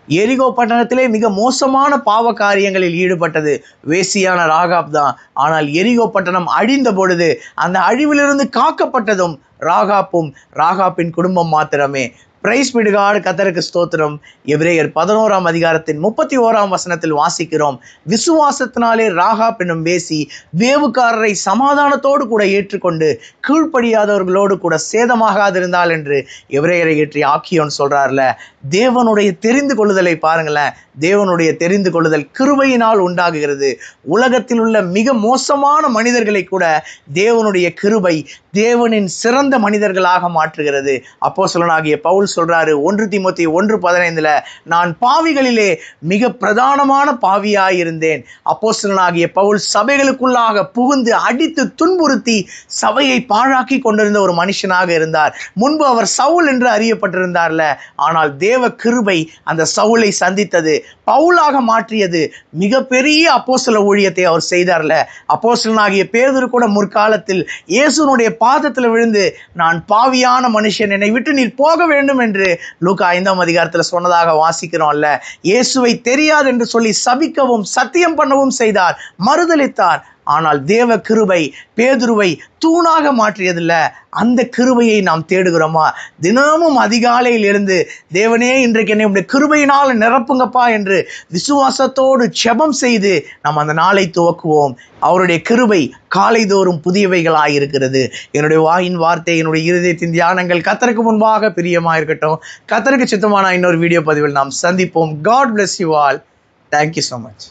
எரிகோ பட்டணத்திலே மிக மோசமான பாவ காரியங்களில் ஈடுபட்டது வேசியான ராகாப் தான். ஆனால் எரிகோ பட்டணம் அழிந்த பொழுது அந்த அழிவிலிருந்து காக்கப்பட்டதும் ராகாப்பின் குடும்பம் மாத்திரமே. பிரைஸ் விடுகாடு கர்த்தருக்கு ஸ்தோத்திரம். எபிரேயர் 11ஆம் அதிகாரத்தின் 31ஆம் வசனத்தில் வாசிக்கிறோம், விசுவாசத்தினாலே ராகாப் என்னும் வேசி வேவுக்காரரை சமாதானத்தோடு கூட ஏற்றுக்கொண்டு கீழ்ப்படியாதவர்களோடு கூட சேதமாகாதிருந்தாள் என்று எபிரேயரை ஏற்றி ஆக்கியோன் சொல்றார்ல. தேவனுடைய தெரிந்து கொள்ளுதலை பாருங்களேன். தேவனுடைய தெரிந்து கொள்ளுதல் கிருபையினால் உண்டாகுகிறது. உலகத்தில் உள்ள மிக மோசமான மனிதர்களை கூட தேவனுடைய கிருபை தேவனின் சிறந்த மனிதர்களாக மாற்றுகிறது. அப்போஸ்தலனாகிய பவுல் சொல்றாரு 1 தீமோத்தேயு 1:15, நான் பாவிகளிலே மிக பிரதானமான பாவியாயிருந்தேன். அப்போஸ்தலனாகிய பவுல் சபைகளுக்குள்ளாக புகுந்து அடித்து துன்புறுத்தி சபையை பாழாக்கி கொண்டிருந்த ஒரு மனுஷனாக இருந்தார். முன்பு அவர் சவுல் என்று அறியப்பட்டிருந்தார்ல. ஆனால் தேவ கிருபை அந்த சவுலை சந்தித்தது, பவுலாக மாற்றியது. மிகப்பெரிய அப்போஸ்தல ஊழியத்தை அவர் செய்தார்ல. அப்போஸ்தலனாகிய பேதுரு கூட முற்காலத்தில் இயேசுனுடைய பாதத்தில் விழுந்து, நான் பாவியான மனுஷன், என்னை விட்டு நீர் போக வேண்டும் என்று லூக்கா 5ஆம் அதிகாரத்தில் சொன்னதாக வாசிக்கிறோம்ல. இயேசுவை தெரியாது என்று சொல்லி சபிக்கவும் சத்தியம் பண்ணவும் செய்தார், மறுதலித்தார். ஆனால் தேவ கிருபை பேதுருவை தூணாக மாற்றியதில்ல. அந்த கிருபையை நாம் தேடுகிறோமா? தினமும் அதிகாலையில் இருந்து, தேவனே இன்றைக்கு என்னை உடைய கிருபையினால் நிரப்புங்கப்பா என்று விசுவாசத்தோடு ஜெபம் செய்து நாம் அந்த நாளை துவக்குவோம். அவருடைய கிருபை காலைதோறும் புதியவைகளாயிருக்கிறது. என்னுடைய வாயின் வார்த்தை, என்னுடைய இருதயத்தின் தியானங்கள் கர்த்தருக்கு முன்பாக பிரியமாயிருக்கட்டும். கர்த்தருக்கு சித்தமான இன்னொரு வீடியோ பதிவில் நாம் சந்திப்போம். God bless you all. Thank you so much.